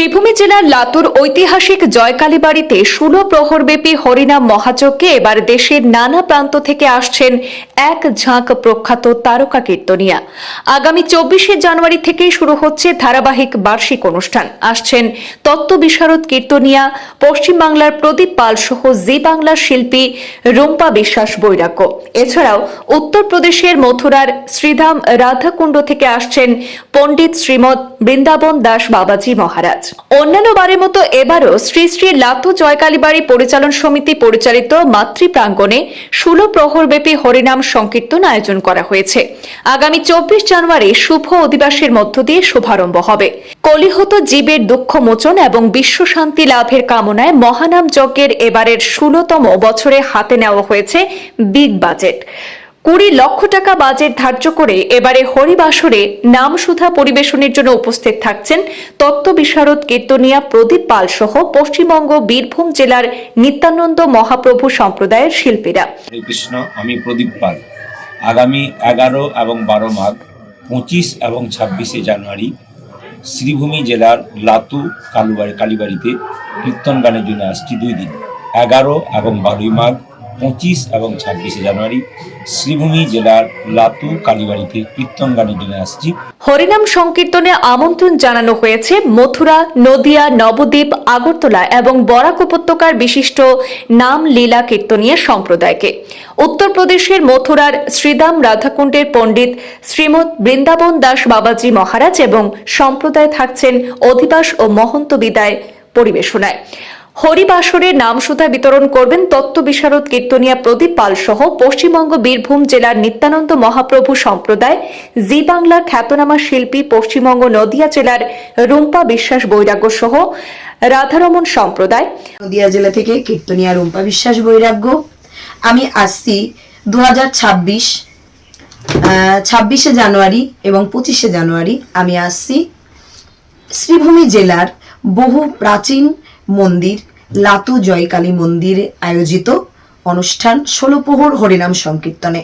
শ্রীভূমি জেলার লাতুর ঐতিহাসিক জয়কালীবাড়িতে 16 প্রহরব্যাপী হরিনাম মহাযজ্ঞে এবার দেশের নানা প্রান্ত থেকে আসছেন এক ঝাঁক প্রখ্যাত তারকা কীর্তনিয়া। আগামী 24শে জানুয়ারি থেকেই শুরু হচ্ছে ধারাবাহিক বার্ষিক অনুষ্ঠান। আসছেন তত্ত্ব বিশারদ কীর্তনিয়া পশ্চিমবাংলার প্রদীপ পাল সহ জি বাংলার শিল্পী রুম্পা বিশ্বাস বৈরাগ্য। এছাড়াও উত্তরপ্রদেশের মথুরার শ্রীধাম রাধাকুণ্ড থেকে আসছেন পণ্ডিত শ্রীমৎ বৃন্দাবন দাস বাবাজি মহারাজ। অন্যান্য বারের মতো এবারও শ্রী শ্রী লাতু জয়কালীবাড়ি পরিচালন সমিতি পরিচালিত মাতৃ প্রাঙ্গণে 16 প্রহরব্যাপী হরিনাম সংকীর্তন আয়োজন করা হয়েছে। আগামী 24 জানুয়ারি শুভ অধিবাসের মধ্য দিয়ে শুভারম্ভ হবে। কলিহত জীবের দুঃখ মোচন এবং বিশ্ব শান্তি লাভের কামনায় মহানাম যজ্ঞের এবারের 16তম বছরে হাতে নেওয়া হয়েছে বিগ বাজেট। 20 লক্ষ টাকা বাজেট ধার্য করে এবারে হরিবাসরে নামসুধা পরিবেশনের জন্য উপস্থিত থাকছেন তত্ত্ব বিশারদ কীর্তনিয়া প্রদীপ পাল সহ পশ্চিমবঙ্গ বীরভূম জেলার নিত্যানন্দ মহাপ্রভু সম্প্রদায়ের শিল্পীরা। হরে কৃষ্ণ, আমি প্রদীপ পাল। আগামী 11 এবং 12 মাঘ, 25 এবং 26শে জানুয়ারি শ্রীভূমি জেলার লাতু কালীবাড়িতে কীর্তন গানের জন্য আসছি 2 দিন। 11 এবং 12 মাঘ, 25 এবং 26শে জানুয়ারি শ্রীভূমি জেলার লাতু কালীবাড়িতে কীর্তন গানের জন্য আসছি। হরিনাম সংকীর্তনে আমন্ত্রণ জানানো হয়েছে মথুরা, নদিয়া, নবদ্বীপ, আগরতলা এবং বরাক উপত্যকার বিশিষ্ট নাম লীলা কীর্তনীয় সম্প্রদায়কে। উত্তরপ্রদেশের মথুরার শ্রীধাম রাধাকুণ্ডের পণ্ডিত শ্রীমৎ বৃন্দাবন দাস বাবাজি মহারাজ এবং সম্প্রদায় থাকছেন অধিবাস ও মহন্ত বিদায় পরিবেশনায়। হরিবাসরে নামসুধা বিতরণ করবেন তত্ত্ব বিশারদ কীর্তনিয়া প্রদীপ পাল সহ পশ্চিমবঙ্গ বীরভূম জেলার নিত্যানন্দ মহাপ্রভু সম্প্রদায়, জি বাংলার খ্যাতনামা শিল্পী পশ্চিমবঙ্গ নদিয়া জেলার রুম্পা বিশ্বাস বৈরাগ্য সহ রাধারমন সম্প্রদায়। নদিয়া জেলা থেকে কীর্তনিয়া রুম্পা বিশ্বাস বৈরাগ্য। আমি আসছি 26শে জানুয়ারি এবং 25শে জানুয়ারি আমি আসছি শ্রীভূমি জেলার বহু প্রাচীন মন্দির লাতু জয়কালী মন্দিরে আয়োজিত অনুষ্ঠান 16 প্রহর হরিনাম সংকীর্তনে।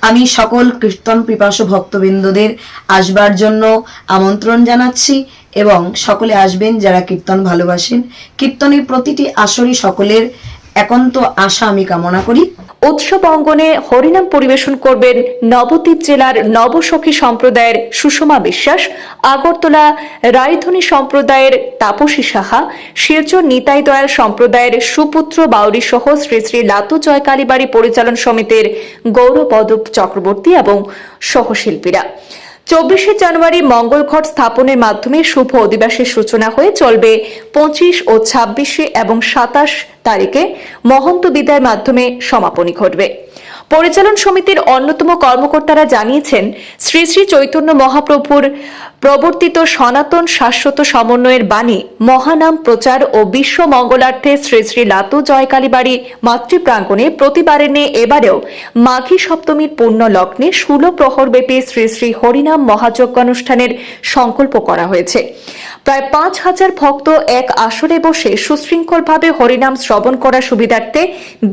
আমি সকল কীর্তন পিপাসু ভক্তবৃন্দদের আসবার জন্য আমন্ত্রণ জানাচ্ছি এবং সকলে আসবেন যারা কীর্তন ভালোবাসেন। কীর্তনের প্রতিটি আসরই সকলের একান্ত আশা আমি কামনা করি। উৎসব অঙ্গনে হরিনাম পরিবেশন করবেন নবদ্বীপ জেলার নবসখী সম্প্রদায়ের সুষমা বিশ্বাস, আগরতলা রায়ধনী সম্প্রদায়ের তাপসী সাহা, শিলচর নিতাই দয়াল সম্প্রদায়ের সুপুত্র বাউরি সহ শ্রী শ্রী লাতু জয়কালীবাড়ি পরিচালন সমিতির গৌরপদ চক্রবর্তী এবং সহশিল্পীরা। 24শে জানুয়ারি মঙ্গলঘট স্থাপনের মাধ্যমে শুভ অধিবাসের সূচনা হয়ে চলবে 25 ও 26শে এবং 27 তারিখে মহন্ত বিদায়ের মাধ্যমে সমাপনী ঘটবে। পরিচালন সমিতির অন্যতম কর্মকর্তারা জানিয়েছেন, শ্রী শ্রী চৈতন্য মহাপ্রভুর প্রবর্তিত সনাতন শাশ্বত সমন্বয়ের বাণী মহানাম প্রচার ও বিশ্ব মঙ্গলার্থে শ্রী শ্রী লাতু জয়কালীবাড়ি মাতৃপ্রাঙ্গণে প্রতিবারের নিয়ে এবারেও মাঘী সপ্তমীর পুণ্য লগ্নে 16 প্রহরব্যাপী শ্রী শ্রী হরিনাম মহাযজ্ঞানুষ্ঠানের সংকল্প করা হয়েছে। প্রায় 5000 ভক্ত এক আসরে বসে সুশৃঙ্খলভাবে হরিনাম শ্রবণ করার সুবিধার্থে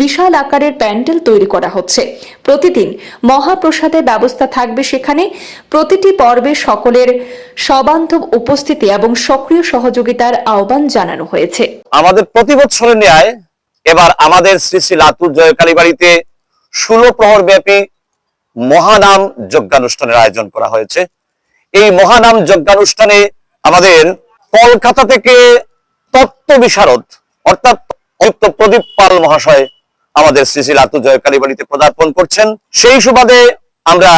বিশাল আকারের প্যান্ডেল তৈরি করা হচ্ছে। প্রতিদিন মহাপ্রসাদের ব্যবস্থা থাকবে সেখানে। প্রতিটি পর্বে সকলের সবান্ধব উপস্থিতি এবং সক্রিয় সহযোগিতার আহ্বান জানানো হয়েছে। আমাদের প্রতি বছরের ন্যায় এবার আমাদের শ্রী শ্রী লাতু জয়কালীবাড়িতে 16 প্রহর ব্যাপী মহানাম যজ্ঞানুষ্ঠানের আয়োজন করা হয়েছে। এই মহানাম যজ্ঞানুষ্ঠানে আমাদের কলকাতা থেকে তত্ত্ব বিশারদ অর্থাৎ প্রদীপ পাল মহাশয় আমাদের শ্রী শ্রী লাতু জয়কালীবাড়িতে পদার্পণ করছেন। সেই সুবাদে আমরা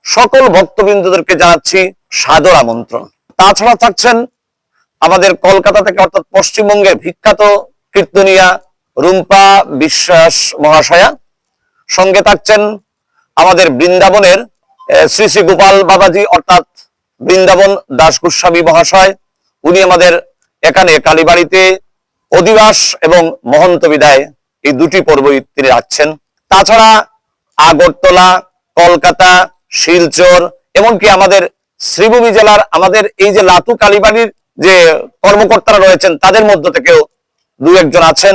সকল ভক্তবৃন্দদেরকে জানাচ্ছি সাদর আমন্ত্রণ। তাছাড়া থাকছেন আমাদের কলকাতা থেকে অর্থাৎ পশ্চিমবঙ্গের বিখ্যাত কীর্তনিয়া রুম্পা বিশ্বাস মহাশয়া। সঙ্গে থাকছেন আমাদের বৃন্দাবনের শ্রী শ্রী গোপাল বাবাজি অর্থাৎ বৃন্দাবন দাস গোস্বামী মহাশয়। উনি আমাদের এখানে কালীবাড়িতে অধিবাস এবং মহন্ত বিদায় এই দুটি পর্বই তিনি রাখছেন। তাছাড়া আগরতলা, কলকাতা, শিলচর এমনকি আমাদের শ্রীভূমি জেলার আমাদের এই যে লাতু কালীবাড়ির যে কর্মকর্তারা রয়েছেন তাদের মধ্য থেকেও 2-1 জন আছেন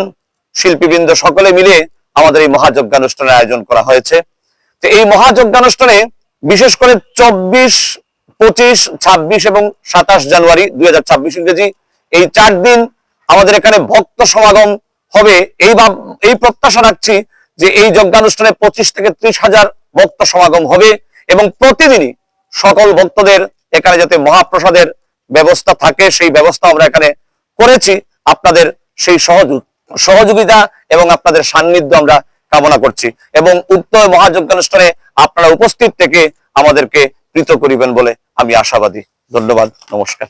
শিল্পীবৃন্দ। সকলে মিলে আমাদের এই মহাযজ্ঞানুষ্ঠানের আয়োজন করা হয়েছে। তো এই মহাযজ্ঞানুষ্ঠানে বিশেষ করে 24, 25, 26 এবং 27 জানুয়ারি 2026 ইংরেজি এই 4 দিন আমাদের এখানে ভক্ত সমাগম হবে। এই প্রত্যাশা রাখছি যে এই যজ্ঞানুষ্ঠানে 25 থেকে 30,000 ভক্ত সমাগম হবে এবং প্রতিদিনই সকল ভক্তদের এখানে যাতে মহাপ্রসাদের ব্যবস্থা থাকে সেই ব্যবস্থা আমরা এখানে করেছি। আপনাদের সেই সহযোগিতা এবং আপনাদের সান্নিধ্য আমরা কামনা করছি এবং উক্ত মহাযজ্ঞানুষ্ঠানে আপনারা উপস্থিত থেকে আমাদেরকে প্রীত করিবেন বলে আমি আশাবাদী। ধন্যবাদ, নমস্কার।